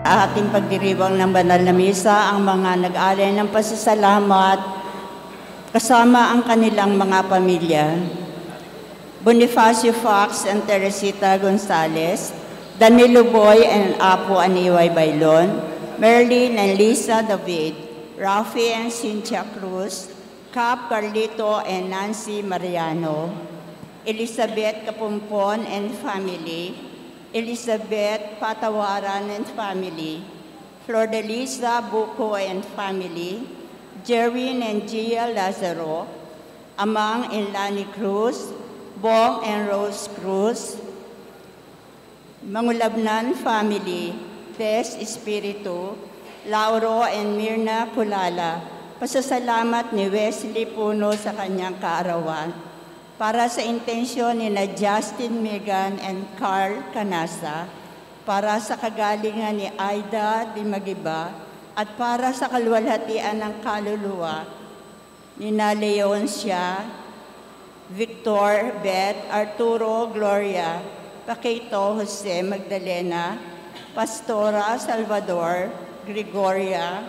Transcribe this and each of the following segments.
ating pagdiriwang ng banal na misa ang mga nag-alay ng pasasalamat kasama ang kanilang mga pamilya. Bonifacio Fox and Teresita Gonzalez, Danilo Boy and Apo Aniway Bailon, Merlin and Lisa David, Rafi and Cynthia Cruz, Cap Carlito and Nancy Mariano, Elizabeth Kapumpon and family, Elizabeth Patawaran and family, Flordelisa Buco and family, Jerwin and Gia Lazaro, Amang and Lani Cruz, Bong and Rose Cruz, Mangulabnan family, Tess Espiritu, Lauro and Mirna Kulala. Pasasalamat ni Wesley Puno sa kanyang kaarawan para sa intensyon ni na Justin Megan and Carl Canasa, para sa kagalingan ni Aida Di Magiba, at para sa kaluwalhatian ng kaluluwa ni na Leoncia, Victor, Beth, Arturo, Gloria, Paquito, Jose, Magdalena, Pastora, Salvador, Gregoria,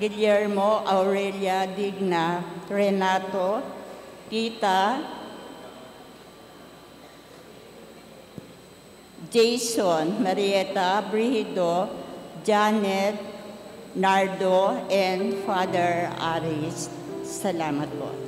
Guillermo, Aurelia, Digna, Renato, Tita, Jason, Marieta, Brigido, Janet, Nardo, and Father Aris. Salamat po.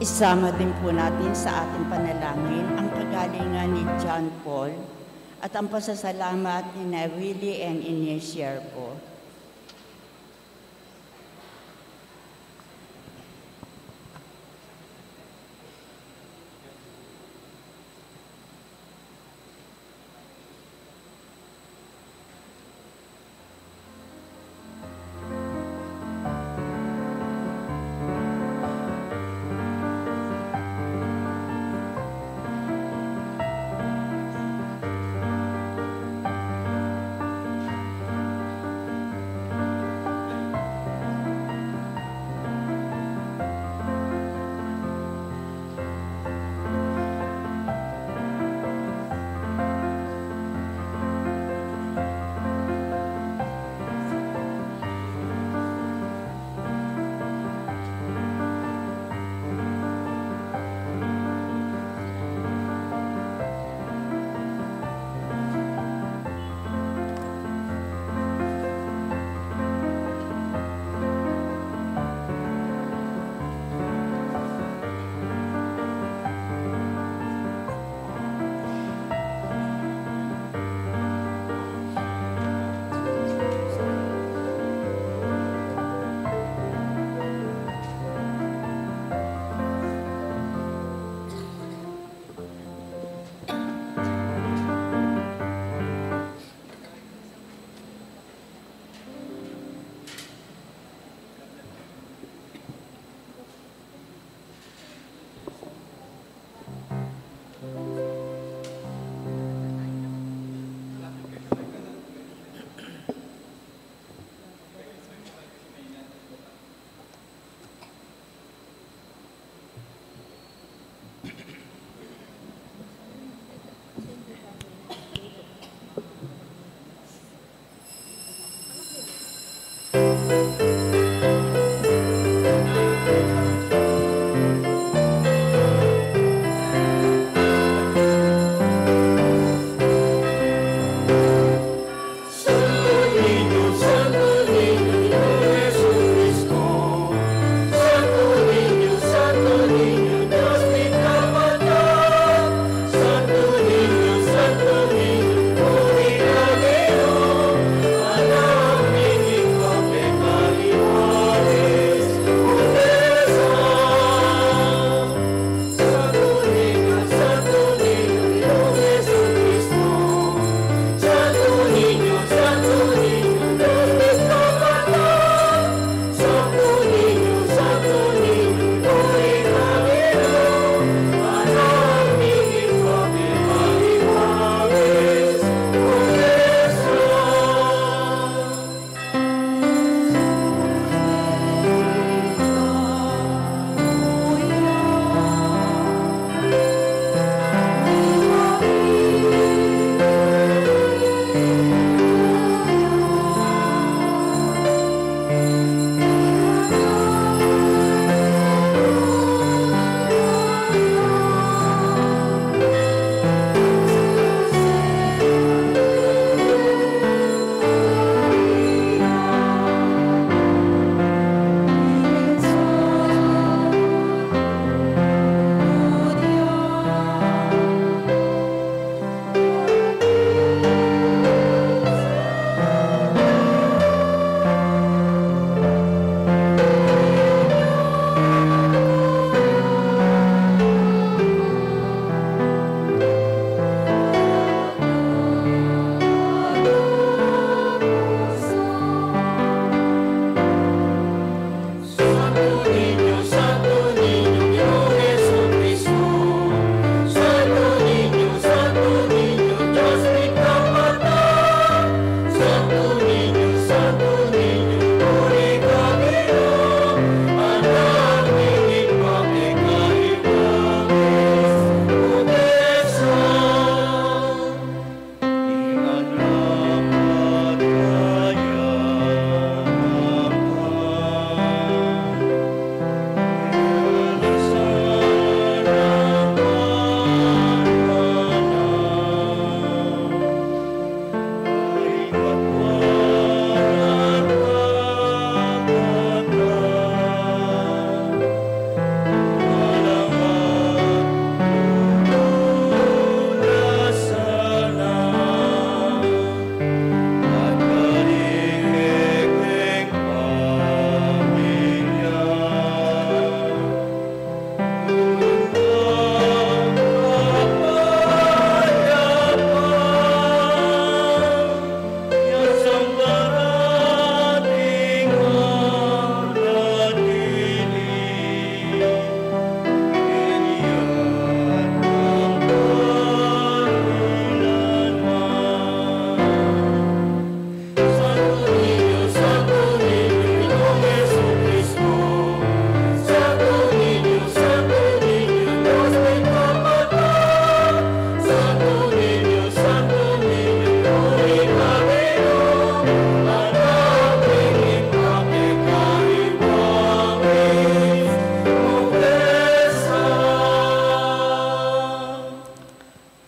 Isama din po natin sa ating panalangin ang kagalingan ni John Paul at ang pasasalamat ni Willie and Ines Sherpo.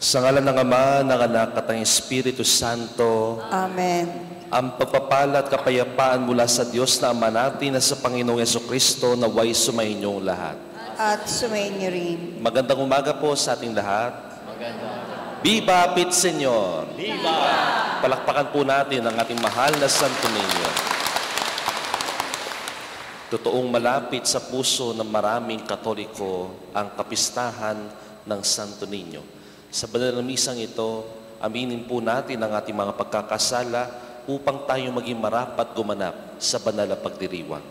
Sa ngalan ng Ama, ng Anak at ng Espiritu Santo, Amen. ang pagpapala at kapayapaan mula sa Diyos na Ama natin at sa Panginoong Jesucristo naway sumainyong lahat. At sumainyo rin. Magandang umaga po sa ating lahat. Viva Pit Señor! Viva! Palakpakan po natin ang ating mahal na Santo Niño. Totoong malapit sa puso ng maraming Katoliko ang kapistahan ng Santo Niño. Sa banal na misang ito, aminin po natin ang ating mga pagkakasala upang tayo maging marapat gumanap sa banal na pagdiriwang.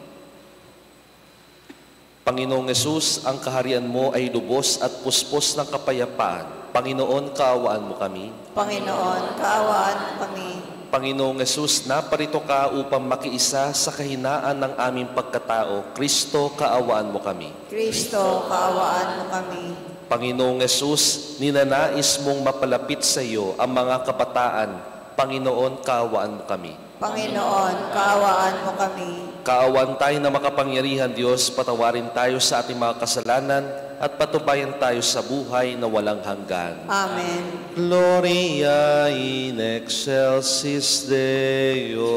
Panginoong Yesus, ang kaharian mo ay lubos at puspos ng kapayapaan. Panginoon, kaawaan mo kami. Panginoon, kaawaan mo kami. Panginoong Yesus, naparito ka upang makiisa sa kahinaan ng aming pagkatao. Kristo, kaawaan mo kami. Kristo, kaawaan mo kami. Panginoong Yesus, ninanais mong mapalapit sa iyo ang mga kabataan. Panginoon, kaawaan mo kami. Panginoon, kaawaan mo kami. Kaawaan tayo na makapangyarihan Diyos, patawarin tayo sa ating mga kasalanan at patubayan tayo sa buhay na walang hanggan. Amen. Gloria in excelsis Deo.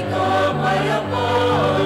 Kapayapaan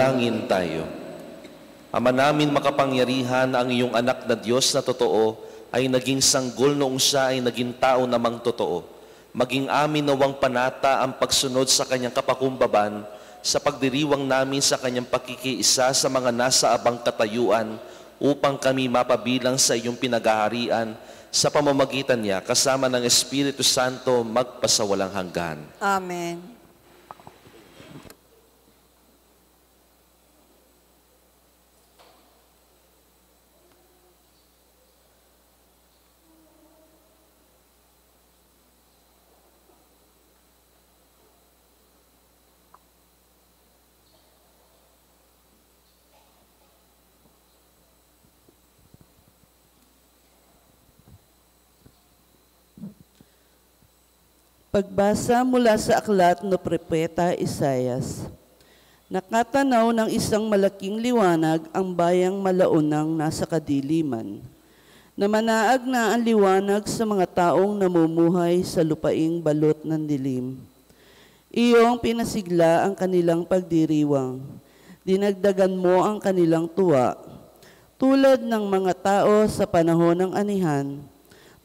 Manalangin tayo. Ama namin makapangyarihan, ang iyong anak na Diyos na totoo ay naging sanggol noong siya ay naging tao namang totoo. Maging amin nawang panata ang pagsunod sa kanyang kapakumbaban sa pagdiriwang namin sa kanyang pakikiisa sa mga nasa abang katayuan upang kami mapabilang sa iyong pinag-aharian sa pamamagitan niya kasama ng Espiritu Santo magpasawalang hanggan. Amen. Pagbasa mula sa aklat no Propeta Isayas. Nakatanaw ng isang malaking liwanag ang bayang malaunang nasa kadiliman. Namanaag na ang liwanag sa mga taong namumuhay sa lupaing balot ng dilim. Iyong pinasigla ang kanilang pagdiriwang. Dinagdagan mo ang kanilang tuwa. Tulad ng mga tao sa panahon ng anihan,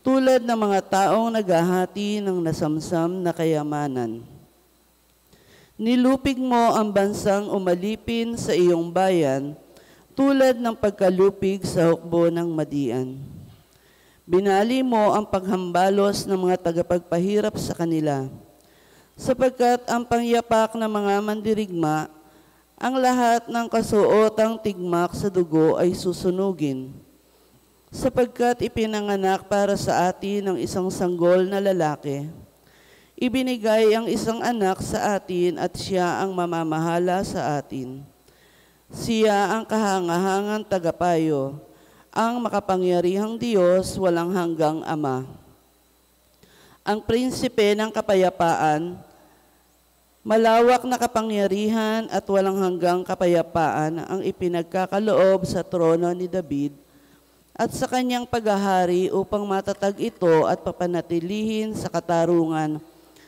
tulad ng mga taong naghahati ng nasamsam na kayamanan. Nilupig mo ang bansang umalipin sa iyong bayan, tulad ng pagkalupig sa hukbo ng madian. Binali mo ang paghambalos ng mga tagapagpahirap sa kanila, sapagkat ang pangyapak ng mga mandirigma, ang lahat ng kasuotang tigmak sa dugo ay susunugin. Sapagkat ipinanganak para sa atin ang isang sanggol na lalaki. Ibinigay ang isang anak sa atin at siya ang mamamahala sa atin. Siya ang kahangahangang tagapayo, ang makapangyarihang Diyos, walang hanggang Ama. Ang prinsipe ng kapayapaan, malawak na kapangyarihan at walang hanggang kapayapaan ang ipinagkakaloob sa trono ni David at sa kanyang paghahari upang matatag ito at papanatilihin sa katarungan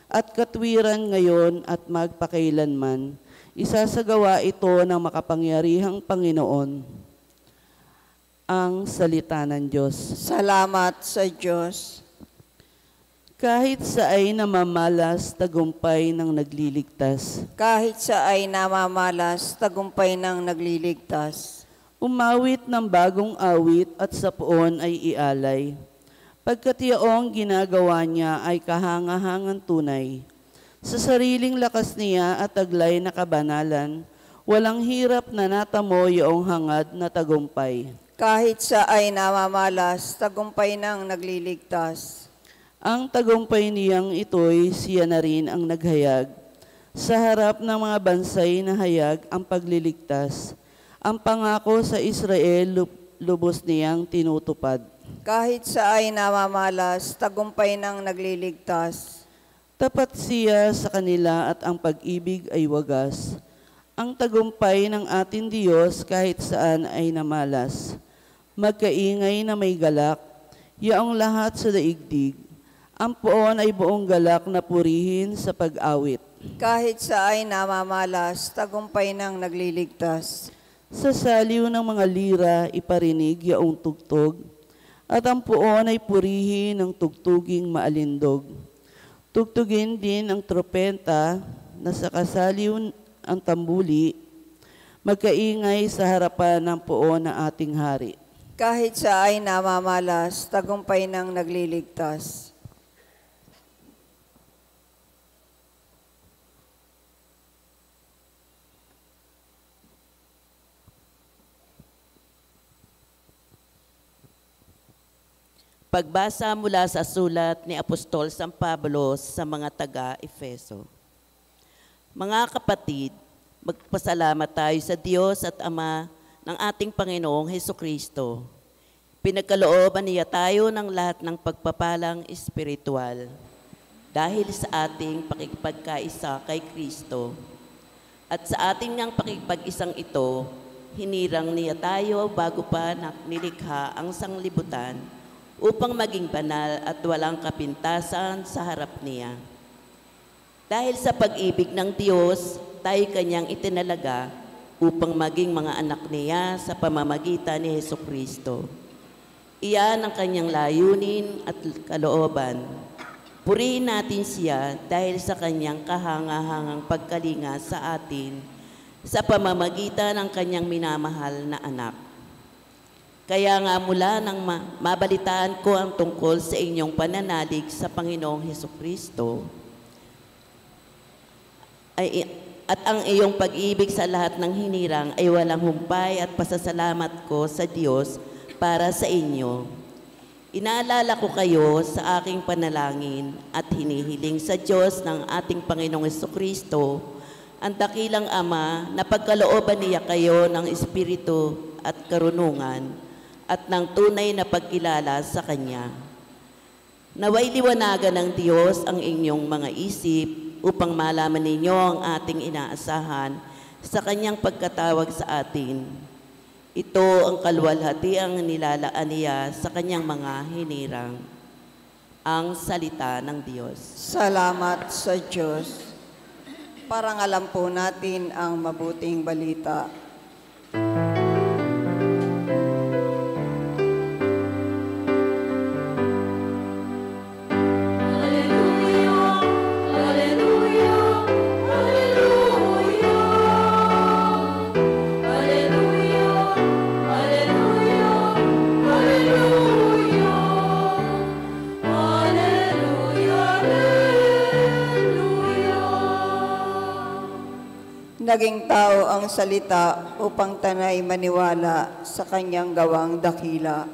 at katwiran ngayon at magpakailanman. Isasagawa ito ng makapangyarihang Panginoon. Ang salita ng Diyos. Salamat sa Diyos. Kahit sa ay namamalas, tagumpay ng nagliligtas. Kahit sa ay namamalas, tagumpay ng nagliligtas. Umawit ng bagong awit at sa poon ay ialay. Pagkat yaong ginagawa niya ay kahangahangan tunay. Sa sariling lakas niya at taglay na kabanalan, walang hirap na natamo yaong hangad na tagumpay. Kahit sa ay namamalas, tagumpay ng nagliligtas. Ang tagumpay niyang ito'y siya na rin ang naghayag. Sa harap ng mga bansay na hayag ang pagliligtas. Ang pangako sa Israel, lubos niyang tinutupad. Kahit sa ay namamalas, tagumpay ng nagliligtas. Tapat siya sa kanila at ang pag-ibig ay wagas. Ang tagumpay ng ating Diyos kahit saan ay namalas. Magkaingay na may galak, yaong lahat sa daigdig. Ang poon ay buong galak na purihin sa pag-awit. Kahit sa ay namamalas, tagumpay ng nagliligtas. Sa saliw ng mga lira, iparinig yaong tugtog, at ang puon ay purihin ng tugtuging maalindog. Tugtugin din ang tropenta na sa kasaliw ang tambuli, magkaingay sa harapan ng puon na ating hari. Kahit sa ay namamalas, tagumpay ng nagliligtas. Pagbasa mula sa sulat ni Apostol San Pablo sa mga taga-Efeso. Mga kapatid, magpasalamat tayo sa Diyos at Ama ng ating Panginoong Hesukristo. Pinagkalooban niya tayo ng lahat ng pagpapalang espiritual dahil sa ating pakikipagkaisa kay Kristo. At sa ating niyang pakikipag-isang ito, hinirang niya tayo bago pa nilikha ang sanglibutan upang maging banal at walang kapintasan sa harap niya. Dahil sa pag-ibig ng Diyos, tayo kanyang itinalaga upang maging mga anak niya sa pamamagitan ni Hesukristo. Iyan ang kanyang layunin at kalooban. Purihin natin siya dahil sa kanyang kahangahangang pagkalinga sa atin sa pamamagitan ng kanyang minamahal na anak. Kaya nga mula nang mabalitaan ko ang tungkol sa inyong pananalig sa Panginoong Hesukristo, at ang iyong pag-ibig sa lahat ng hinirang ay walang humpay at pasasalamat ko sa Diyos para sa inyo. Inaalala ko kayo sa aking panalangin at hinihiling sa Diyos ng ating Panginoong Hesukristo, ang dakilang Ama, na pagkalooban niya kayo ng Espiritu at karunungan at ng tunay na pagkilala sa Kanya. Naway liwanagan ng Diyos ang inyong mga isip upang malaman ninyo ang ating inaasahan sa Kanyang pagkatawag sa atin. Ito ang kaluwalhatiang nilalaan niya sa Kanyang mga hinirang. Ang salita ng Diyos. Salamat sa Diyos. Parang alam po natin ang mabuting balita. Naging tao ang salita upang tanay maniwala sa kanyang gawang dakila.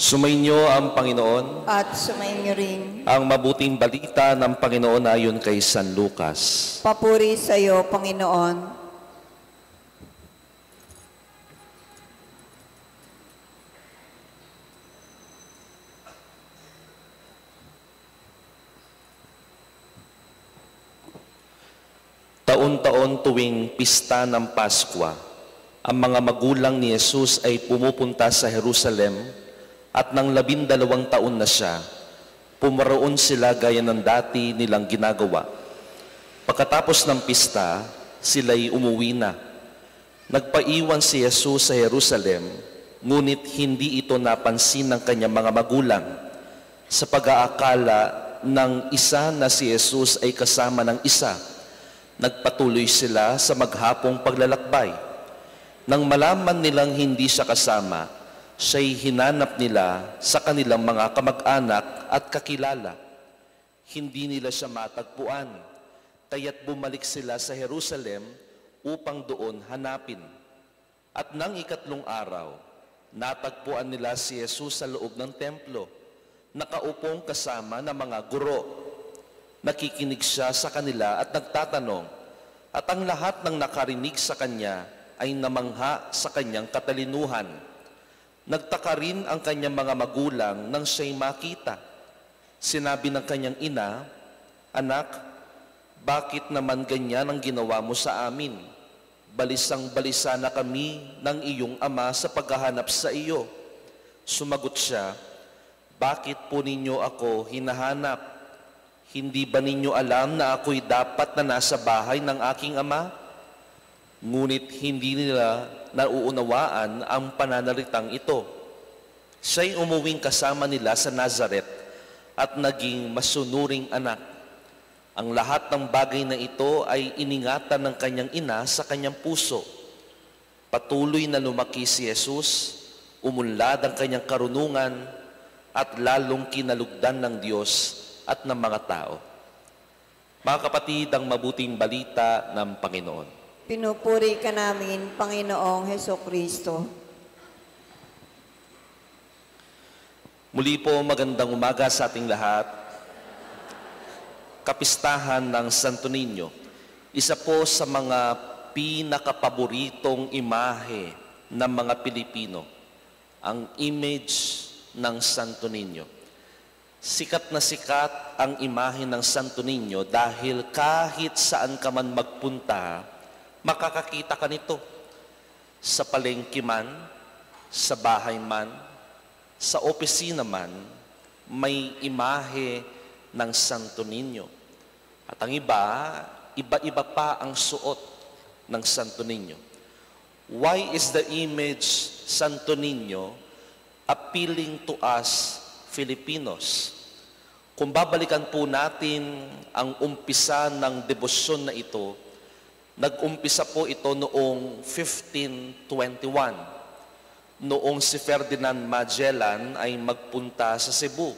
Sumainyo ang Panginoon. At sumainyo rin. Ang mabuting balita ng Panginoon ayon kay San Lucas. Papuri sa iyo, Panginoon. Taon-taon tuwing pista ng Paskwa, ang mga magulang ni Jesus ay pumupunta sa Jerusalem at nang 12 taon na siya, pumaroon sila gaya ng dati nilang ginagawa. Pagkatapos ng pista, sila'y umuwi na. Nagpaiwan si Jesus sa Jerusalem, ngunit hindi ito napansin ng kanyang mga magulang sa pag-aakala ng isa na si Jesus ay kasama ng isa. Nagpatuloy sila sa maghapong paglalakbay. Nang malaman nilang hindi siya kasama, siya'y hinanap nila sa kanilang mga kamag-anak at kakilala. Hindi nila siya matagpuan, kaya't bumalik sila sa Jerusalem upang doon hanapin. At nang 3 araw, natagpuan nila si Jesus sa loob ng templo, nakaupong kasama ng mga guro. Nakikinig siya sa kanila at nagtatanong, at ang lahat ng nakarinig sa kanya ay namangha sa kanyang katalinuhan. Nagtaka rin ang kanyang mga magulang nang siya'y makita. Sinabi ng kanyang ina, "Anak, bakit naman ganyan ang ginawa mo sa amin? Balisang-balisa na kami ng iyong ama sa paghahanap sa iyo." Sumagot siya, "Bakit po ninyo ako hinahanap? Hindi ba ninyo alam na ako'y dapat na nasa bahay ng aking ama?" Ngunit hindi nila nauunawaan ang pananalitang ito. Siya'y umuwing kasama nila sa Nazaret at naging masunuring anak. Ang lahat ng bagay na ito ay iningatan ng kanyang ina sa kanyang puso. Patuloy na lumaki si Jesus, umunlad ang kanyang karunungan at lalong kinalugdan ng Diyos at ng mga tao. Mga kapatid, ang mabuting balita ng Panginoon. Pinupuri ka namin, Panginoong Hesukristo. Muli po, magandang umaga sa ating lahat. Kapistahan ng Santo Niño, isa po sa mga pinakapaboritong imahe ng mga Pilipino, ang image ng Santo Niño. Sikat na sikat ang imahe ng Santo Niño dahil kahit saan ka man magpunta, makakakita ka nito. Sa palengke man, sa bahay man, sa opisina man, may imahe ng Santo Niño. At ang iba-iba pa ang suot ng Santo Niño. Why is the image Santo Niño appealing to us Filipinos? Kung babalikan po natin ang umpisa ng debosyon na ito, nag-umpisa po ito noong 1521. Noong si Ferdinand Magellan ay magpunta sa Cebu.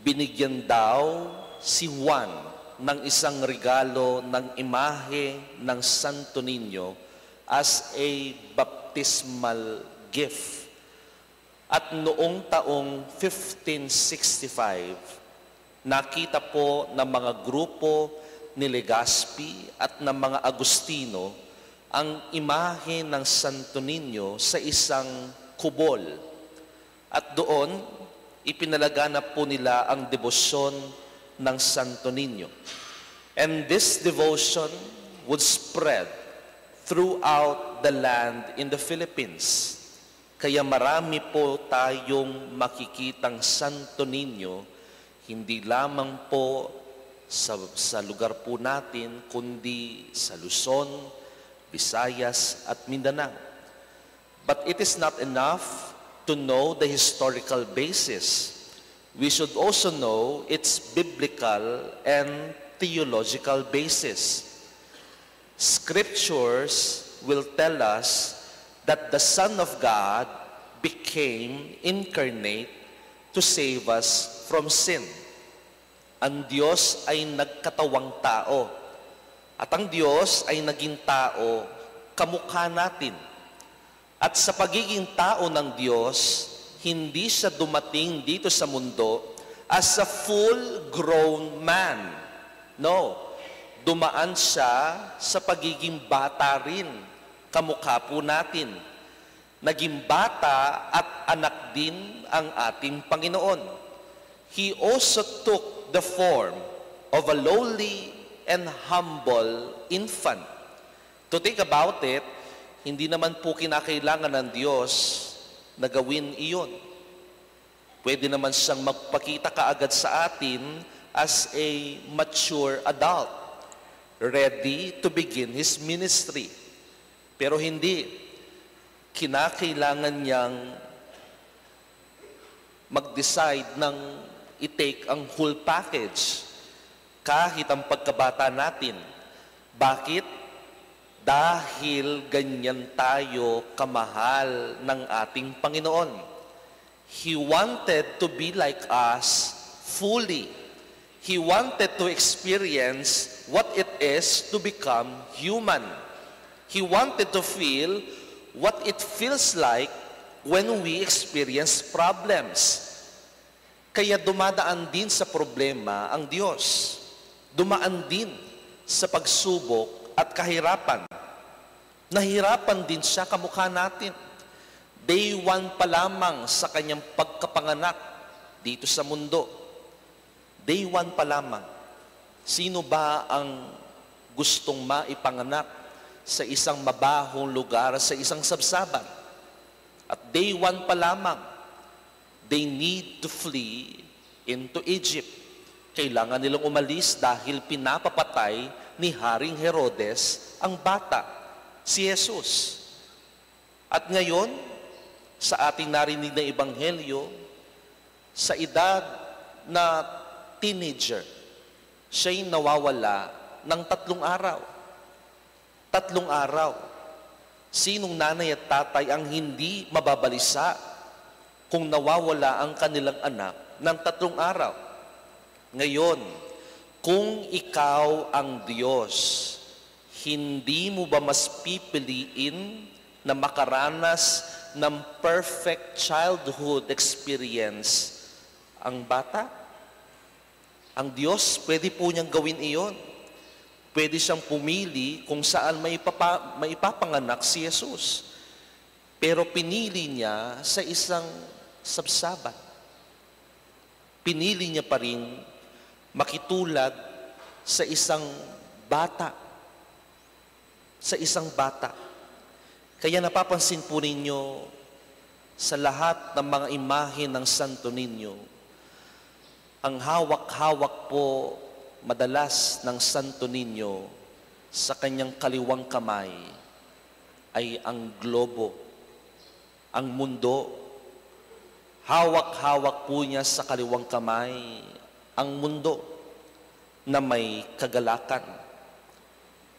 Binigyan daw si Juan ng isang regalo ng imahe ng Santo Niño as a baptismal gift. At noong taong 1565, nakita po ng mga grupo ni Legazpi at ng mga Agustino ang imahe ng Santo Niño sa isang kubol. At doon, ipinalaganap po nila ang debosyon ng Santo Niño. And this devotion would spread throughout the land in the Philippines. Kaya marami po tayong makikitang Santo Niño, hindi lamang po sa lugar po natin, kundi sa Luzon, Visayas at Mindanao. But it is not enough to know the historical basis. We should also know its biblical and theological basis. Scriptures will tell us that the Son of God became incarnate to save us from sin. Ang Diyos ay nagkatawang tao. At ang Diyos ay naging tao, kamukha natin. At sa pagiging tao ng Diyos, hindi siya dumating dito sa mundo as a full-grown man. No, dumaan siya sa pagiging bata rin, kamukha po natin. Naging bata at anak din ang ating Panginoon. He also took the form of a lowly and humble infant. To think about it, hindi naman po kinakailangan ng Diyos na gawin iyon. Pwede naman siyang magpakita kaagad sa atin as a mature adult, ready to begin His ministry. Pero hindi. Kinakailangan niyang mag-decide ng i-take ang whole package. Kahit ang pagkabata natin. Bakit? Dahil ganyan tayo kamahal ng ating Panginoon. He wanted to be like us fully. He wanted to experience what it is to become human. He wanted to feel what it feels like when we experience problems. Kaya dumadaan din sa problema ang Diyos. Dumaan din sa pagsubok at kahirapan. Nahirapan din siya kamukha natin. Day 1 pa lamang sa kanyang pagkapanganak dito sa mundo. Day 1 pa lamang. Sino ba ang gustong maipanganak sa isang mabahong lugar, sa isang sabsaban? At day 1 pa lamang, they need to flee into Egypt. Kailangan nilang umalis dahil pinapapatay ni Haring Herodes ang bata, si Jesus. At ngayon, sa ating narinig na ebanghelyo, sa edad na teenager, siya'y nawawala ng 3 araw. 3 araw. Sinong nanay at tatay ang hindi mababalisa kung nawawala ang kanilang anak ng 3 araw? Ngayon, Kung ikaw ang Diyos, hindi mo ba mas pipiliin na makaranas ng perfect childhood experience ang bata? Ang Diyos, pwede po niyang gawin iyon. Pwede siyang pumili kung saan maipapanganak si Jesus. Pero pinili niya sa isang sabsabat. Pinili niya pa rin makitulad sa isang bata. Sa isang bata. Kaya napapansin po ninyo sa lahat ng mga imahe ng Santo Niño, ang hawak-hawak po madalas ng Santo Niño sa kanyang kaliwang kamay ay ang globo, ang mundo. Hawak-hawak po niya sa kaliwang kamay ang mundo na may kagalakan.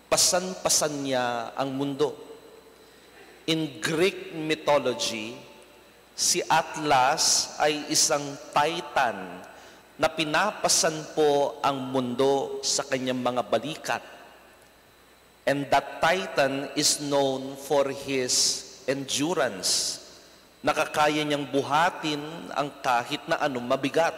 Pasan-pasan niya ang mundo. In Greek mythology, si Atlas ay isang titan na pinapasan po ang mundo sa kanyang mga balikat. And that titan is known for his endurance. Nakakaya niyang buhatin ang kahit na anong mabigat.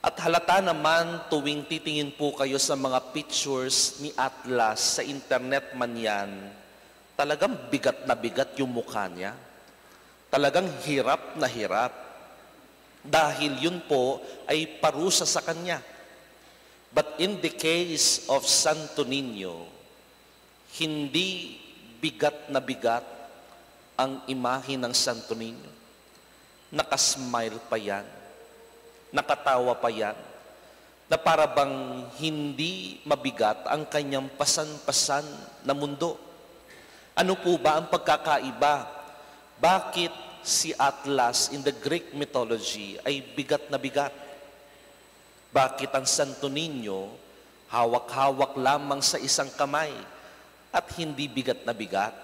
At halata naman tuwing titingin po kayo sa mga pictures ni Atlas sa internet man yan, talagang bigat na bigat yung mukha niya. Talagang hirap na hirap. Dahil yun po ay parusa sa kanya. But in the case of Santo Niño, hindi bigat na bigat ang imahe ng Santo Niño. Nakasmile pa yan. Nakatawa pa yan. Na para bang hindi mabigat ang kanyang pasan-pasan na mundo. Ano po ba ang pagkakaiba? Bakit si Atlas in the Greek mythology ay bigat na bigat? Bakit ang Santo Niño hawak-hawak lamang sa isang kamay at hindi bigat na bigat?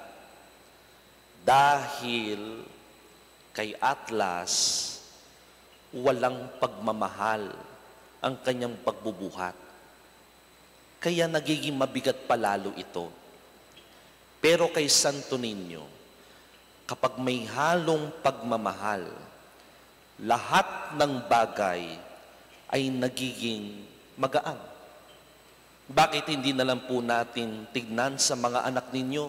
Dahil kay Atlas, walang pagmamahal ang kanyang pagbubuhat. Kaya nagiging mabigat palalo ito. Pero kay Santo Niño, kapag may halong pagmamahal, lahat ng bagay ay nagiging magaan. Bakit hindi na lang po natin tignan sa mga anak ninyo?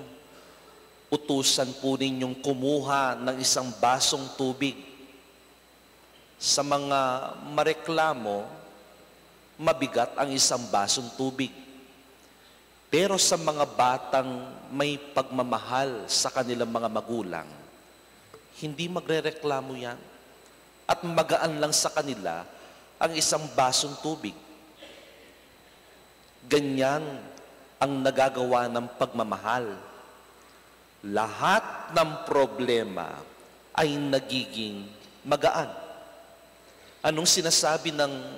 Utusan po ninyong kumuha ng isang basong tubig. Sa mga mareklamo, mabigat ang isang basong tubig. Pero sa mga batang may pagmamahal sa kanilang mga magulang, hindi magrereklamo yan. At magaan lang sa kanila ang isang basong tubig. Ganyan ang nagagawa ng pagmamahal. Lahat ng problema ay nagiging magaan. Anong sinasabi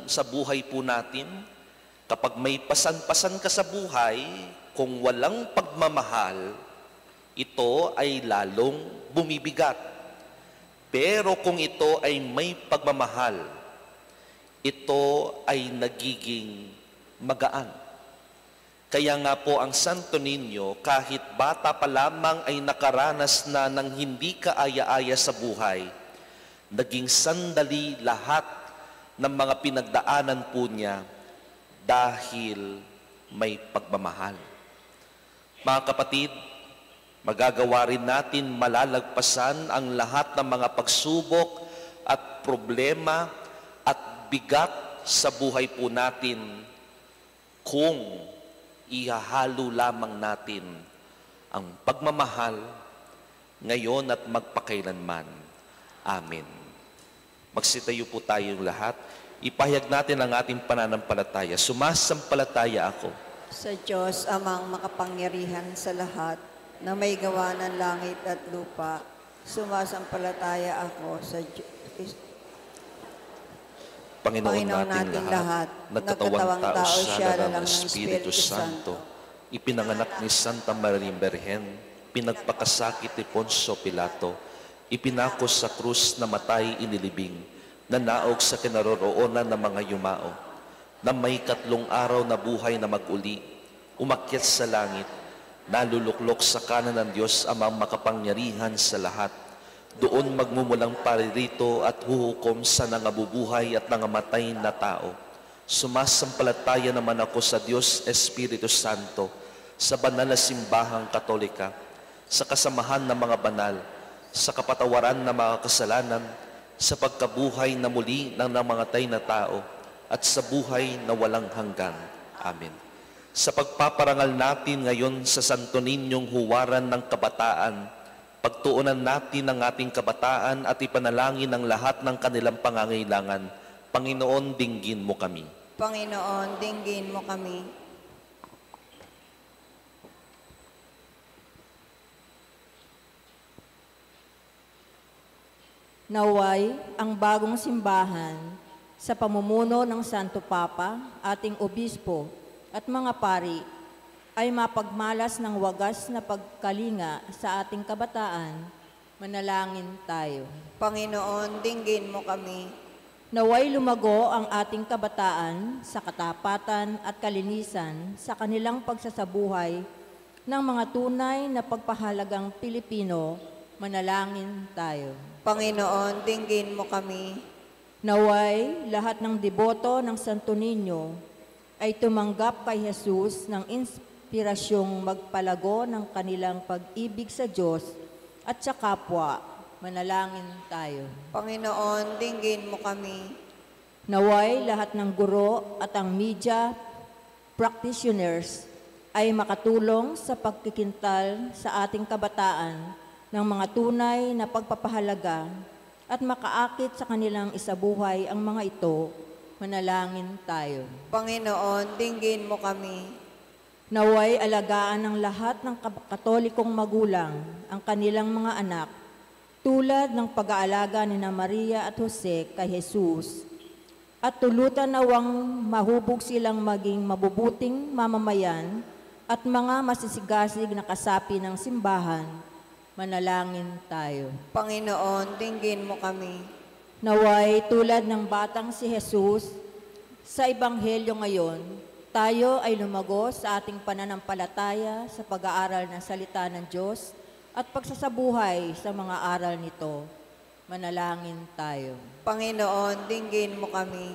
sa buhay po natin? Kapag may pasan-pasan ka sa buhay, kung walang pagmamahal, ito ay lalong bumibigat. Pero kung ito ay may pagmamahal, ito ay nagiging magaan. Kaya nga po ang Santo Niño, kahit bata pa lamang ay nakaranas na ng hindi kaaya-aya sa buhay, naging sandali lahat ng mga pinagdaanan po niya dahil may pagmamahal. Mga kapatid, magagawa rin natin malalagpasan ang lahat ng mga pagsubok at problema at bigat sa buhay po natin kung ihahalo lamang natin ang pagmamahal ngayon at magpakailanman. Amen. Magsitayo po tayong lahat. Ipahayag natin ang ating pananampalataya. Sumasampalataya ako Sa Diyos, amang makapangyarihan sa lahat, na may gawa ng langit at lupa, sumasampalataya ako sa Panginoon nating lahat, nagkatawang tao siya na ng Espiritu Santo, ipinanganak ni Santa Maria Berhen, pinagpakasakit ni Poncio Pilato, ipinakos sa krus na matay inilibing, nanaog sa kinaroroonan ng mga yumao, na may 3 araw na buhay na mag-uli, umakyat sa langit, naluluklok sa kanan ng Diyos Amang makapangyarihan sa lahat. Doon magmumulang paririto at huhukom sa nangabubuhay at nangamatay na tao. Sumasampalataya naman ako sa Diyos Espiritu Santo, sa banal na simbahang Katolika, sa kasamahan ng mga banal, sa kapatawaran ng mga kasalanan, sa pagkabuhay na muli ng namangatay na tao, at sa buhay na walang hanggan. Amen. Sa pagpaparangal natin ngayon sa Santo Ninyong Huwaran ng Kabataan, pagtuunan natin ang ating kabataan at ipanalangin ang lahat ng kanilang pangangailangan. Panginoon, dinggin mo kami. Panginoon, dinggin mo kami. Naway ang bagong simbahan sa pamumuno ng Santo Papa, ating obispo at mga pari ay mapagmalas ng wagas na pagkalinga sa ating kabataan. Manalangin tayo. Panginoon, dinggin mo kami. Naway lumago ang ating kabataan sa katapatan at kalinisan sa kanilang pagsasabuhay ng mga tunay na pagpahalagang Pilipino. Manalangin tayo. Panginoon, dinggin mo kami. Naway lahat ng deboto ng Santo Niño ay tumanggap kay Jesus ng inspirasyong magpalago ng kanilang pag-ibig sa Diyos at sa kapwa. Manalangin tayo. Panginoon, dinggin mo kami. Naway lahat ng guro at ang media practitioners ay makatulong sa pagkikintal sa ating kabataan ng mga tunay na pagpapahalaga at makaakit sa kanilang isabuhay ang mga ito. Manalangin tayo. Panginoon, dinggin mo kami. Naway alagaan ng lahat ng katolikong magulang ang kanilang mga anak, tulad ng pag-aalaga ni Maria at Jose kay Jesus, at tulutan nawang mahubog silang maging mabubuting mamamayan at mga masisigasig na kasapi ng simbahan. Manalangin tayo. Panginoon, dinggin mo kami. Naway tulad ng batang si Jesus, sa Ebanghelyo ngayon, tayo ay lumago sa ating pananampalataya sa pag-aaral ng salita ng Diyos at pagsasabuhay sa mga aral nito. Manalangin tayo. Panginoon, dinggin mo kami.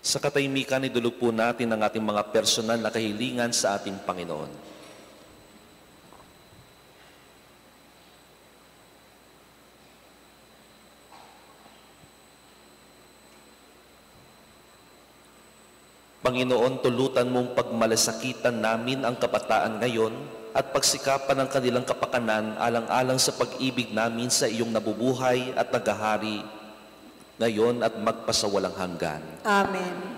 Sa katahimikan, idulog po natin ang ating mga personal na kahilingan sa ating Panginoon. Panginoon, tulutan mong pagmalasakitan namin ang kabataan ngayon at pagsikapan ng kanilang kapakanan alang-alang sa pag-ibig namin sa iyong nabubuhay at naghahari ngayon at magpasawalang hanggan. Amen.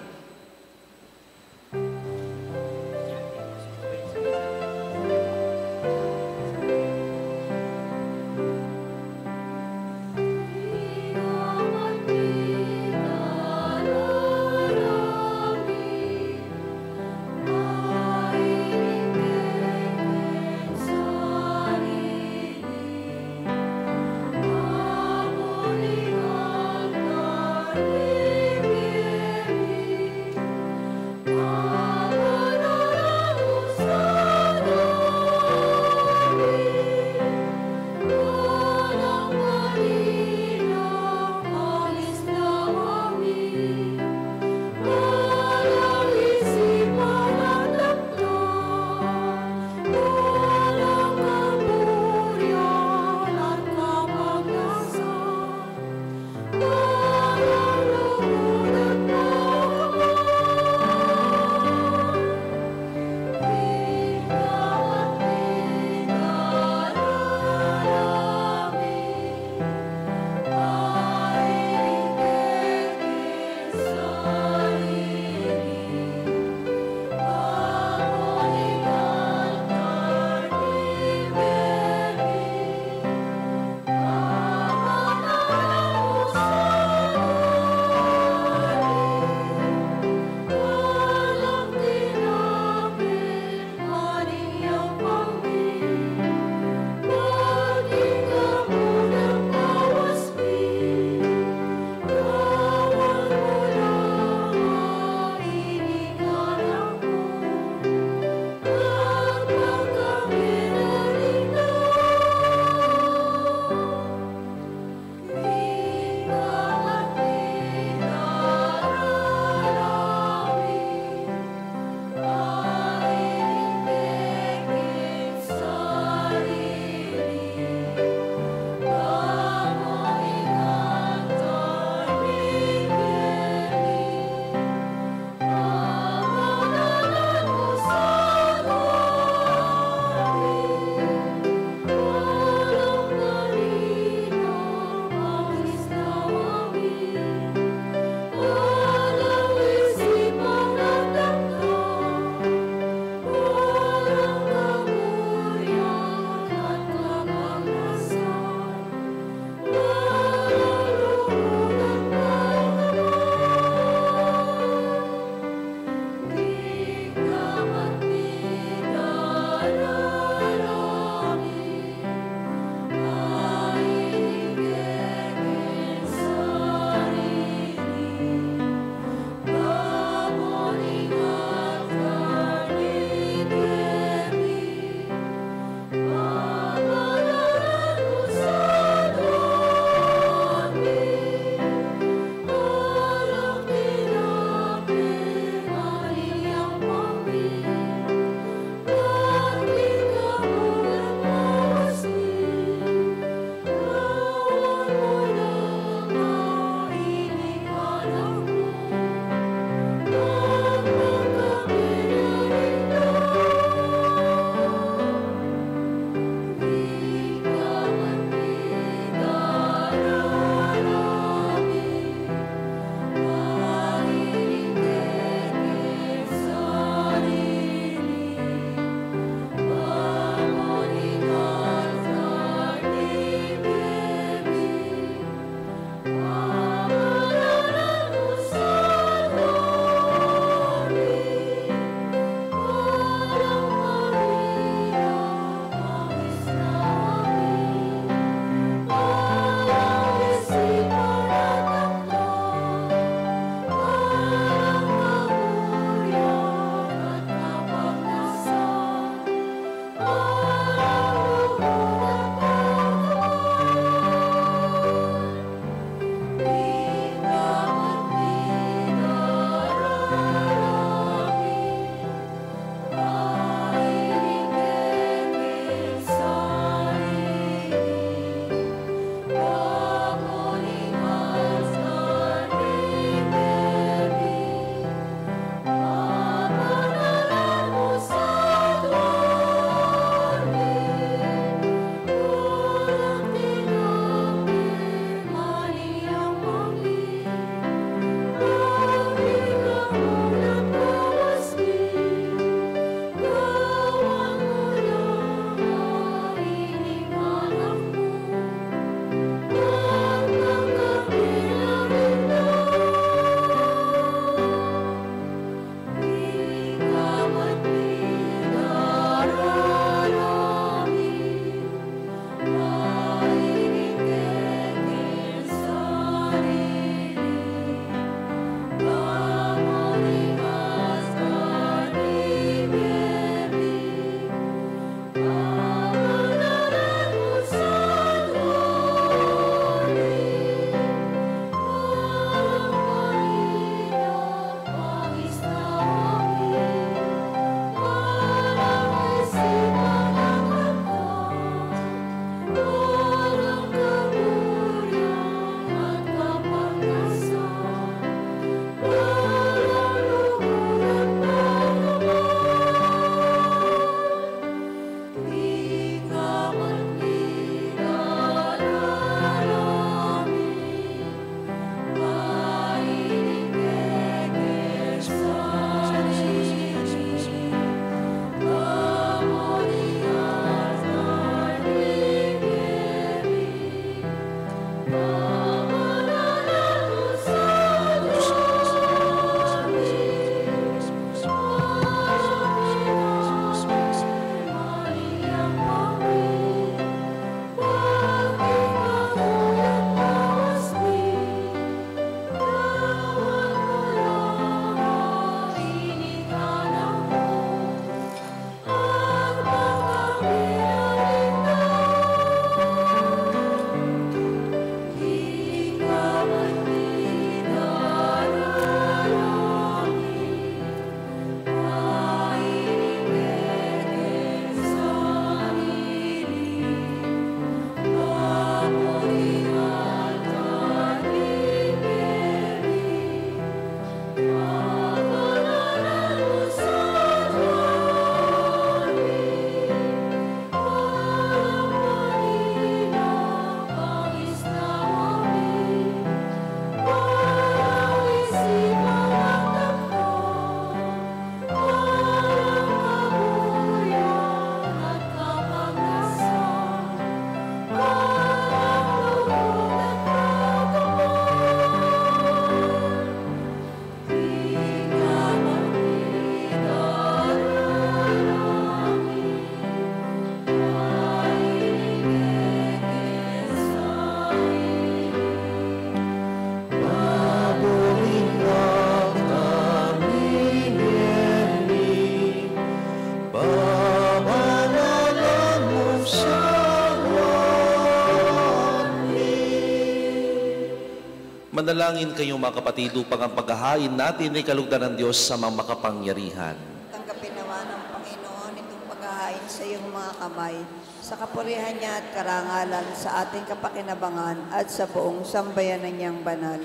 Manalangin kayo mga kapatid upang ang paghahain natin ay kalugdan ng Diyos sa mga makapangyarihan. Tanggapin naman ng Panginoon itong paghahain sa iyong mga kamay, sa kapurihan niya at karangalan, sa ating kapakinabangan at sa buong sambayanan niyang banal.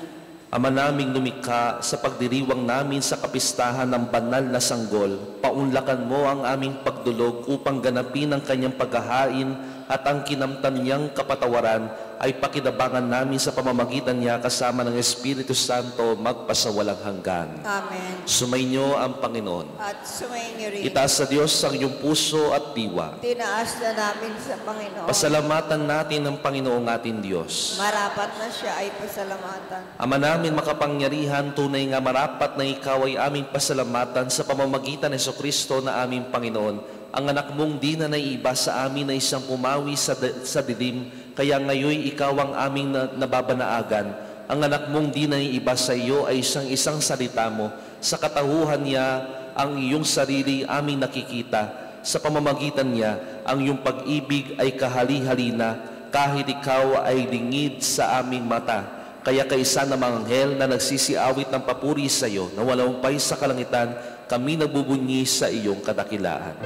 Ama naming lumikha, sa pagdiriwang namin sa kapistahan ng banal na sanggol, paunlakan mo ang aming pagdulog upang ganapin ang kanyang paghahain at ang kinamtan niyang kapatawaran ay pakinabangan namin sa pamamagitan niya kasama ng Espiritu Santo magpasawalang hanggan. Amen. Sumainyo ang Panginoon. At sumainyo rin. Itaas sa Diyos ang iyong puso at diwa. Tinaas na namin sa Panginoon. Pasalamatan natin ang Panginoong ating Diyos. Marapat na siya ay pasalamatan. Ama namin makapangyarihan, tunay nga marapat na ikaw ay aming pasalamatan sa pamamagitan ng Jesucristo na aming Panginoon. Ang anak mong di na naiiba sa amin na isang pumawi sa dilim, kaya ngayon ikaw ang aming nababanaagan. Ang anak mong di naiiba sa iyo ay isang salita mo. Sa katahuhan niya, ang iyong sarili aming nakikita. Sa pamamagitan niya, ang iyong pag-ibig ay kahali-halina, kahit ikaw ay lingid sa aming mata. Kaya kaisa ng mga anghel na nagsisiawit ng papuri sa iyo, na walumpay sa kalangitan, kami nagbubunyi sa iyong kadakilaan.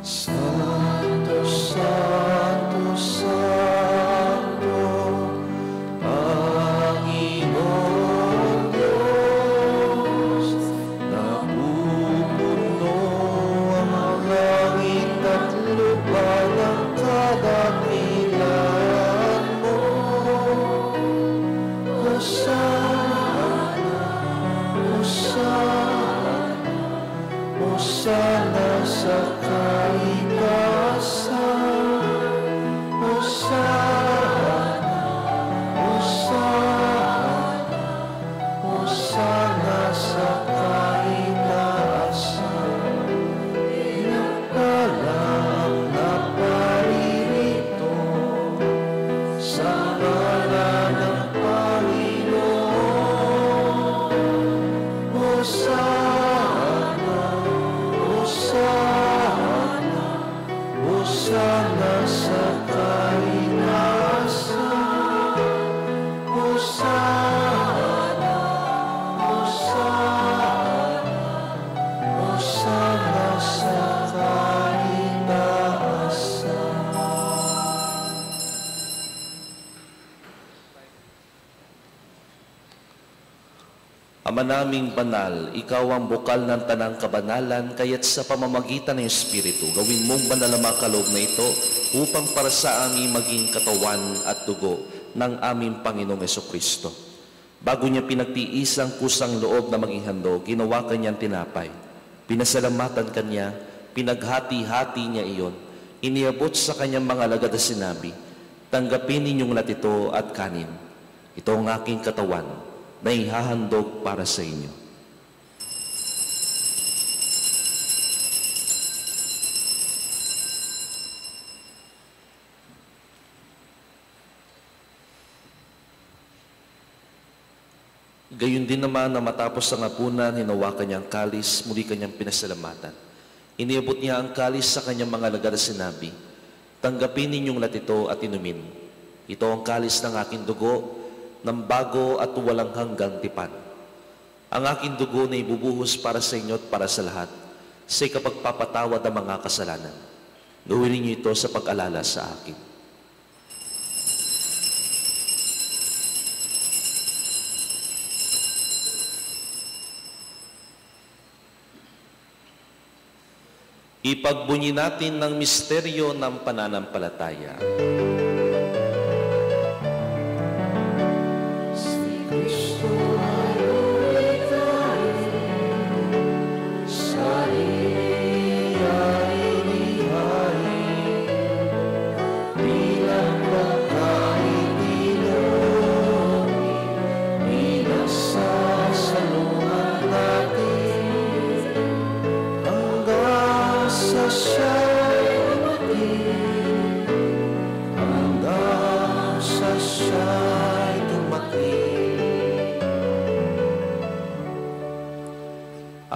Santo, Santo, Santo, Panginoon Diyos, napupuno ang langit at lupa ng kadakilaan mo. Hosana, Hosana, Hosana sa kaitaasan. Hosana, Hosana, Hosana sa kaitaasan. Pinagpala ang naparirito sa ngalan ng Panginoon. Hosana, Hosana, Hosana sa kaitaasan. Hosana, Hosana, Hosana sa kaitaasan. Ama naming banal, ikaw ang bukal ng tanang kabanalan, kaya't sa pamamagitan ng Espiritu, gawin mong banal ang mga kaloob na ito upang para sa amin maging katawan at dugo ng aming Panginoong Jesucristo. Bago niya pinagtiis ang kusang loob na maging handog, ginawa kanyang tinapay. Pinasalamatan kanya, pinaghati-hati niya iyon, iniabot sa kanyang mga alagad na sinabi, tanggapin ninyong lahat ito at kanin. Ito ang aking katawan na ihahandog para sa inyo. Gayon din naman na matapos ang hapunan, hinawakan niya ang kalis, muli kanyang pinasalamatan. Iniabot niya ang kalis sa kanyang mga alagad at sinabi, tanggapin ninyong lahat ito at inumin. Ito ang kalis ng aking dugo, ng bago at walang hanggang tipan. Ang aking dugo na ibubuhos para sa inyo at para sa lahat, sa ikapagpapatawad ng mga kasalanan. Gawin niyo ito sa pag-alala sa akin. Ipagbunyi natin ng misteryo ng pananampalataya.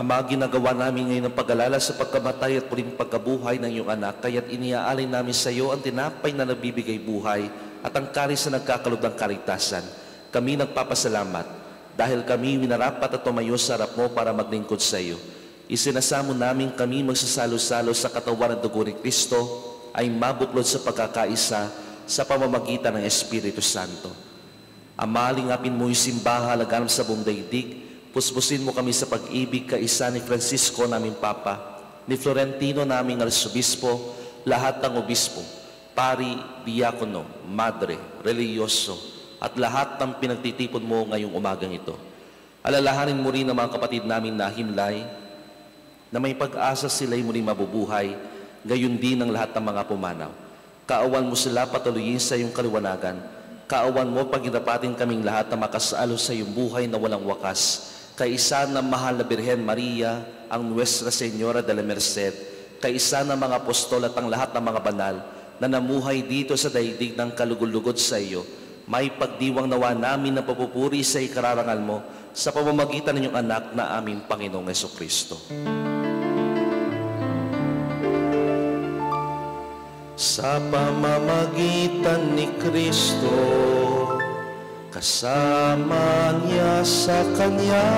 Ama, ginagawa namin ngayon ang pag-alala sa pagkamatay at muling pagkabuhay ng iyong anak, kaya't iniaalay namin sa iyo ang tinapay na nagbibigay buhay at ang karis na nagkakalob ng kaligtasan. Kami nagpapasalamat dahil kami winarapat at tumayo sa harap mo para maglingkod sa iyo. Isinasamo namin kami magsasalo-salo sa katawan at dugo ni Kristo ay mabuklod sa pagkakaisa sa pamamagitan ng Espiritu Santo. Ama, lingapin mo yung simbahan laganap sa buong daigdig. Puspusin mo kami sa pag-ibig kaisa ni Francisco naming Papa, ni Florentino naming Arsobispo, lahat ng obispo, pari, diakono, madre, religyoso, at lahat ng pinagtitipon mo ngayong umagang ito. Alalahanin mo rin ang mga kapatid namin na himlay, na may pag-asa sila'y muling mabubuhay, gayon din ang lahat ng mga pumanaw. Kaawan mo sila patuloyin sa iyong kaliwanagan. Kaawan mo pagirapatin kaming lahat na makasalo sa iyong buhay na walang wakas. Kaisa ng mahal na Birhen Maria, ang Nuestra Señora de la Merced, kaisa ng mga apostol at ang lahat ng mga banal na namuhay dito sa daigdig ng kalugod-lugod sa iyo, may pagdiwang nawa namin na papupuri sa ikararangal mo sa pamamagitan ng iyong anak na aming Panginoong Jesucristo. Sa pamamagitan ni Kristo, kasama niya sa Kanya,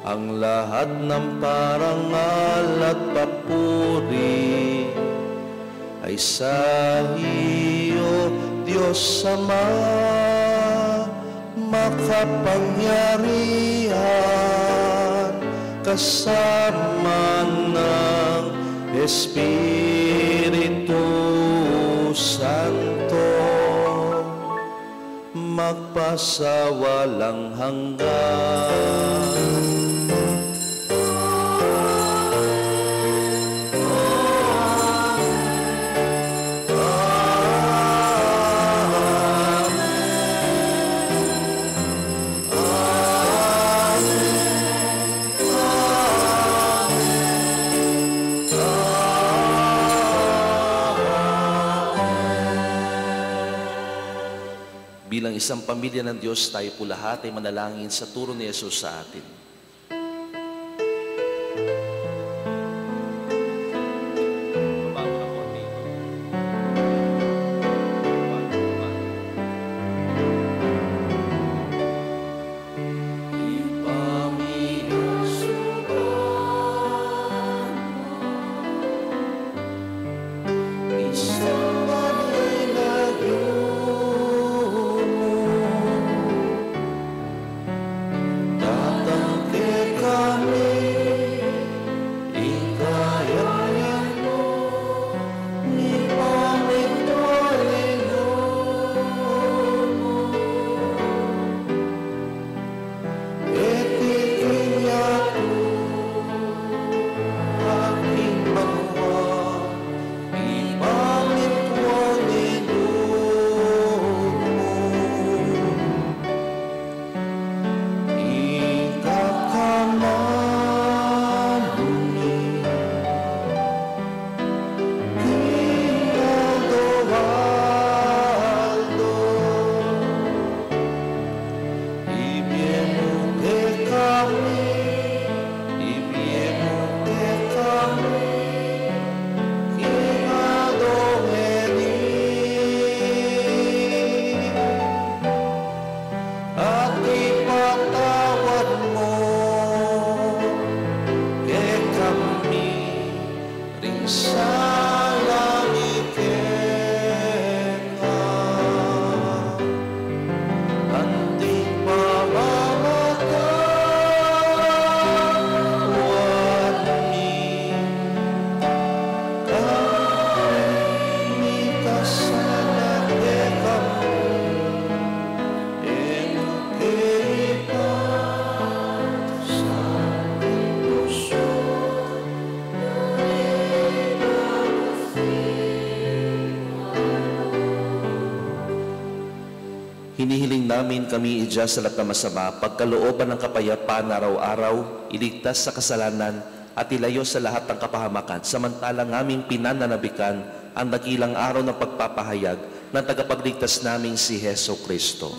ang lahat ng parangal at papuri ay sa iyo, Diyos Ama, makapangyarihan, kasama ng Espiritu Santo, magpasawalang hanggan. Bilang isang pamilya ng Diyos, tayo po lahat ay manalangin sa turo ni Jesus sa atin. Hinihiling namin kami idya sa lahat ng masama, pagkalooban ng kapayapaan araw-araw, iligtas sa kasalanan at ilayo sa lahat ng kapahamakan, samantalang aming pinananabikan ang dakilang araw ng pagpapahayag ng tagapagligtas naming si Heso Kristo.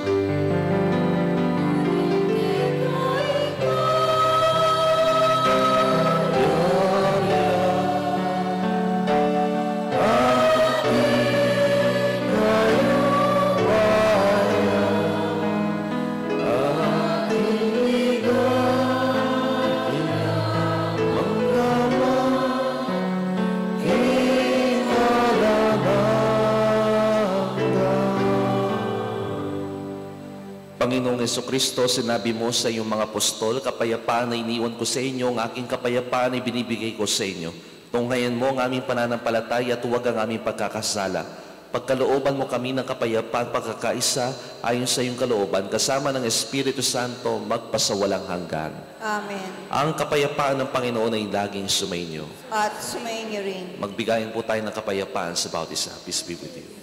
Panginoong Jesucristo, sinabi mo sa iyong mga apostol, kapayapaan na iniwan ko sa inyo, ang aking kapayapaan ay binibigay ko sa inyo. Tunghayan mo ang aming pananampalataya at huwag ang aming pagkakasala. Pagkalooban mo kami ng kapayapaan, pagkakaisa, ayon sa iyong kalooban, kasama ng Espiritu Santo, magpasawalang hanggan. Amen. Ang kapayapaan ng Panginoon ay laging sumainyo. At sumainyo rin. Magbigayin po tayo ng kapayapaan sa bawat isa. Peace be with you.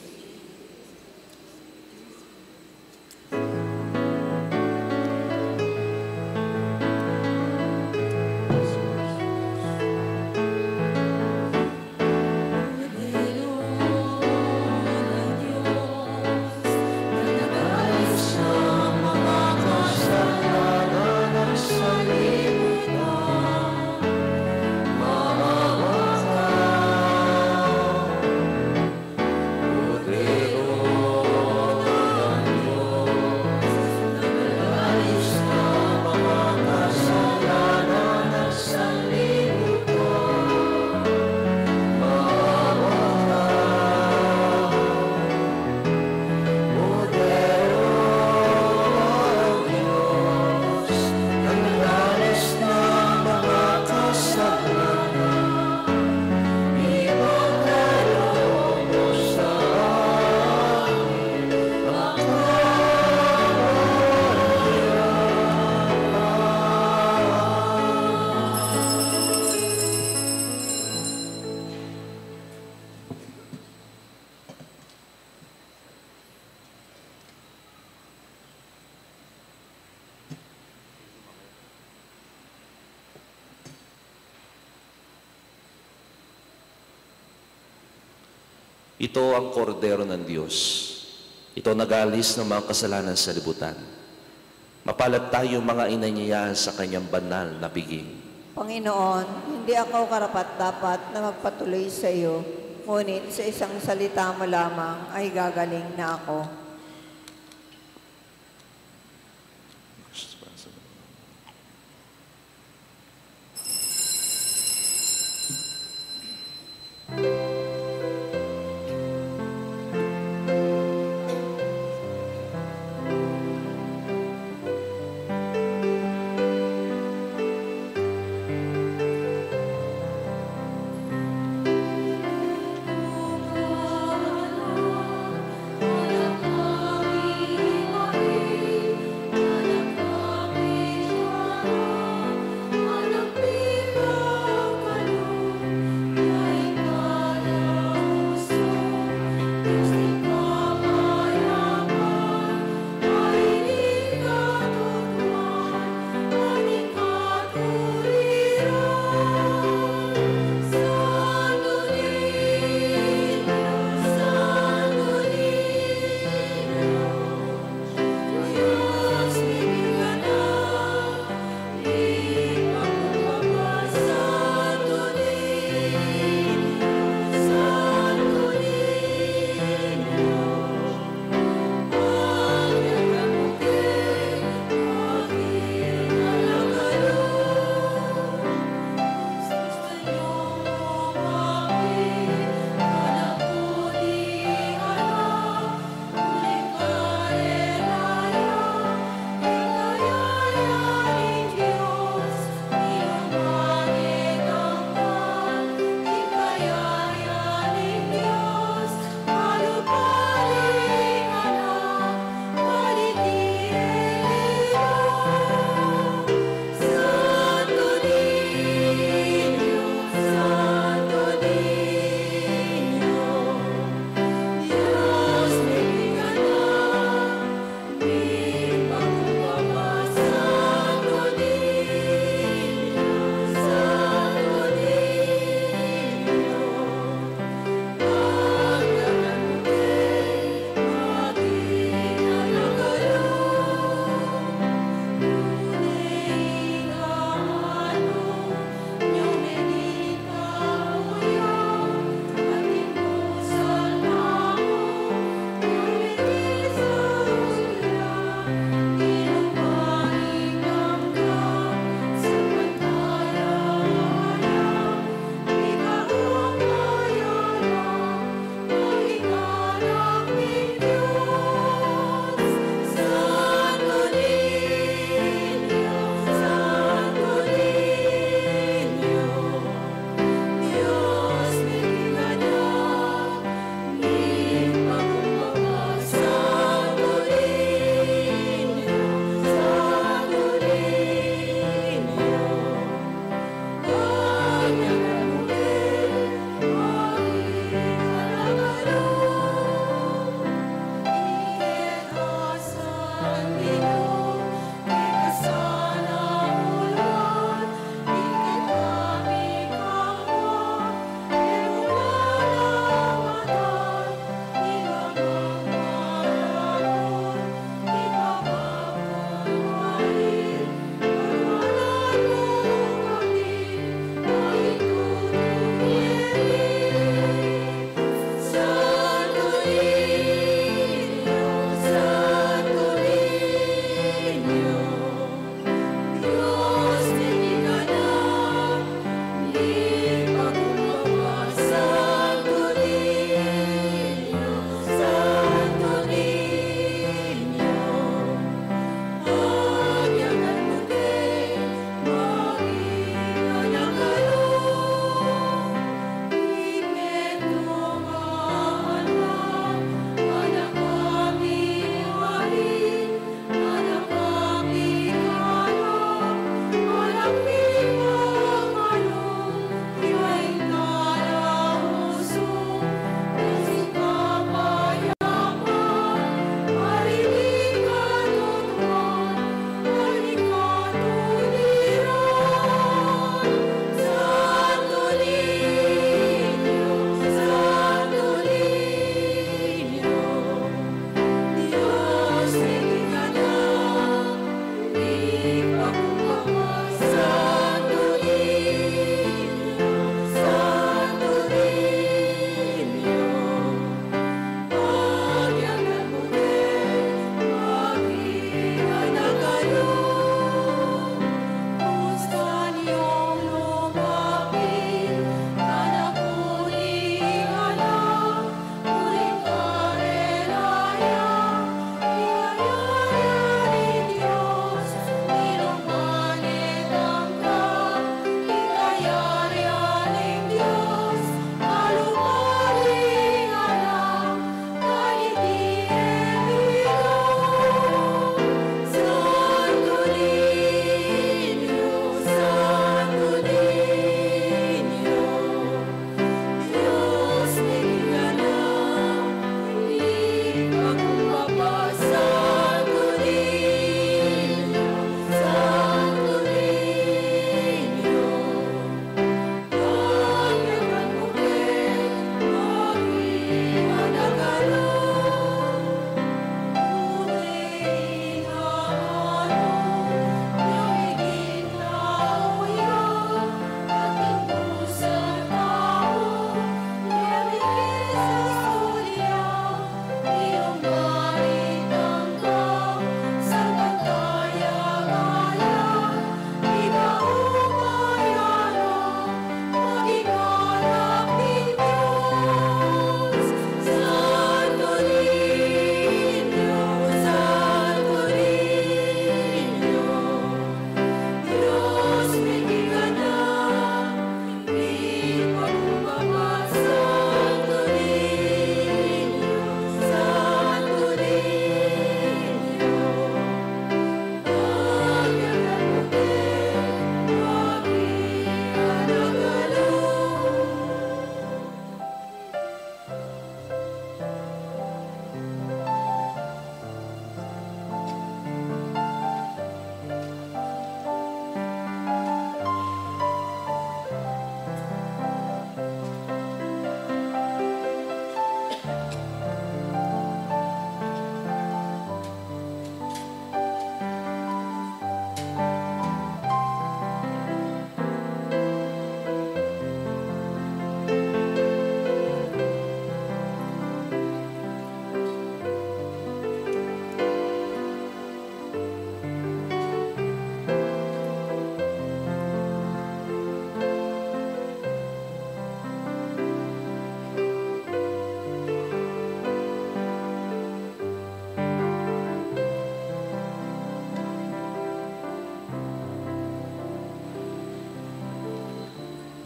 Ito ang kordero ng Diyos. Ito nag-alis ng mga kasalanan sa libutan. Mapalad tayo mga inanyayahan sa kanyang banal na biging. Panginoon, hindi ako karapat-dapat na magpatuloy sa iyo, ngunit sa isang salita mo lamang ay gagaling na ako. Oh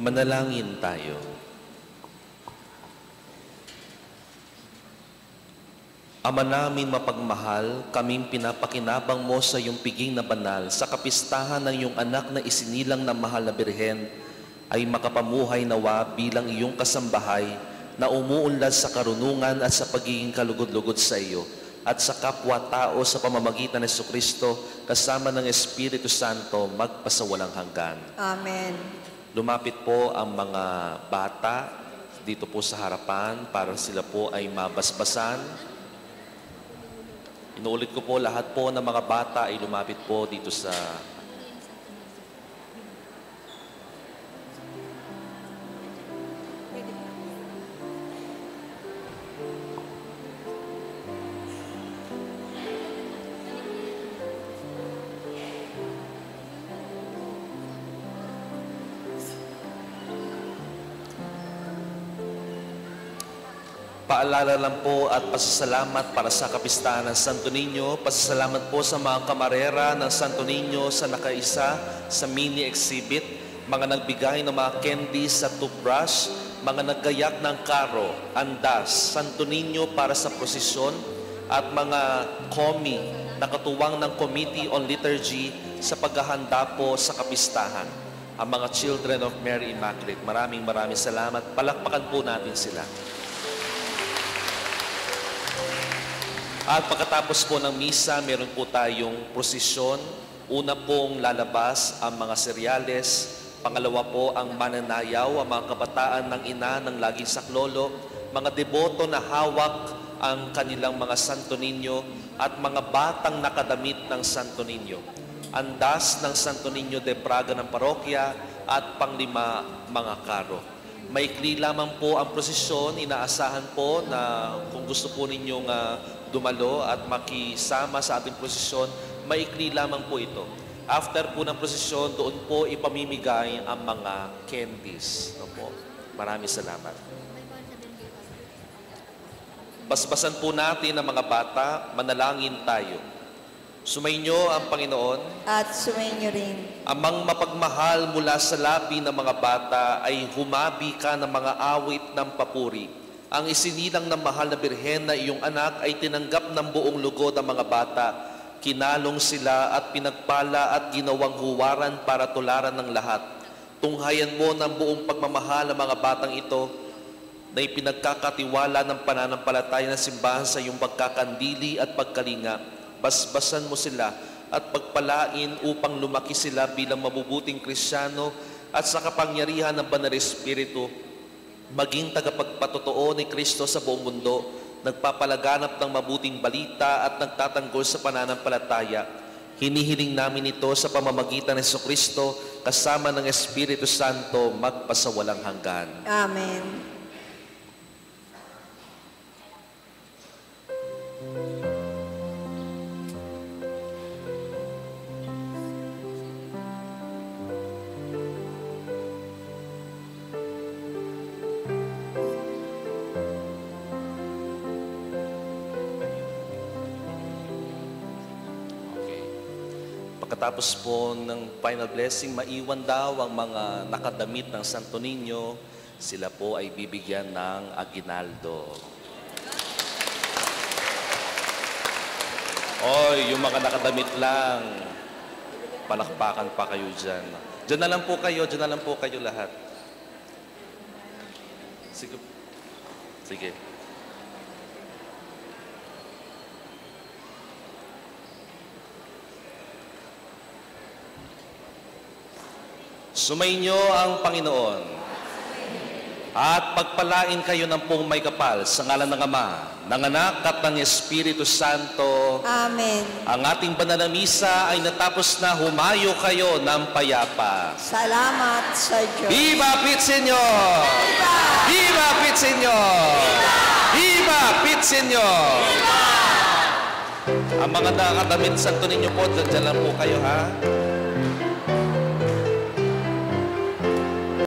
Manalangin tayo. Ama namin mapagmahal, kaming pinapakinabang mo sa iyong piging na banal sa kapistahan ng iyong anak na isinilang na mahal na birhen ay makapamuhay nawa bilang iyong kasambahay na umuunlad sa karunungan at sa pagiging kalugod-lugod sa iyo at sa kapwa-tao sa pamamagitan ng Jesucristo kasama ng Espiritu Santo magpasawalang hanggan. Amen. Lumapit po ang mga bata dito po sa harapan para sila po ay mabasbasan. Inuulit ko po, lahat po ng mga bata ay lumapit po dito sa paalala lang po at pasasalamat para sa kapistahan ng Santo Niño. Pasasalamat po sa mga kamarera ng Santo Niño sa nakaisa sa mini exhibit, mga nagbigay ng mga candies sa toothbrush, mga naggayak ng karo, andas, Santo Niño para sa prosesyon, at mga komi na katuwang ng Committee on Liturgy sa paghahanda po sa kapistahan. Ang mga Children of Mary Immaculate, maraming salamat. Palakpakan po natin sila. At pagkatapos po ng misa, meron po tayong prosesyon. Una pong lalabas ang mga seryales. Pangalawa po ang mananayaw, ang mga kabataan ng ina ng laging saklolo, mga deboto na hawak ang kanilang mga Santo Niño at mga batang nakadamit ng Santo Niño. Andas ng Santo Niño de Praga ng parokya at panglima mga karo. Maikli lamang po ang prosesyon. Inaasahan po na kung gusto po ninyong dumalo at makisama sa ating prosesyon, maikli lamang po ito. After po ng prosesyon, doon po ipamimigay ang mga candies. Opo. Maraming salamat. Basbasan po natin ang mga bata, manalangin tayo. Sumainyo ang Panginoon. At sumainyo rin. Amang mapagmahal, mula sa labi ng mga bata ay humabi ka ng mga awit ng papuri. Ang isinilang ng mahal na birhen na iyong anak ay tinanggap ng buong lugod ang mga bata. Kinalong sila at pinagpala at ginawang huwaran para tularan ng lahat. Tunghayan mo ng buong pagmamahal ang mga batang ito na ipinagkakatiwala ng pananampalataya ng simbahan sa iyong pagkakandili at pagkalinga. Basbasan mo sila at pagpalain upang lumaki sila bilang mabubuting Kristiyano at sa kapangyarihan ng Banal Espiritu, maging tagapagpatotoo ni Kristo sa buong mundo, nagpapalaganap ng mabuting balita at nagtatanggol sa pananampalataya. Hinihiling namin ito sa pamamagitan ng Jesucristo kasama ng Espiritu Santo magpasawalang hanggan. Amen. Pagkatapos po ng final blessing, maiwan daw ang mga nakadamit ng Santo Niño. Sila po ay bibigyan ng aguinaldo. Oy, yung mga nakadamit lang, palakpakan pa kayo dyan. Dyan na lang po kayo lahat. Sige. Sige. Sumainyo ang Panginoon at pagpalain kayo ng pong may kapal sa ngalan ng Ama, ng Anak at ng Espiritu Santo. Amen. Ang ating banal na misa ay natapos na. Humayo kayo ng payapa. Salamat sa Diyos. Viva Pitsenyor! Viva! Viva Pitsenyor! Viva Pitsenyor! Ang mga nakakadamit Santo Niño po, dyan lang po kayo ha.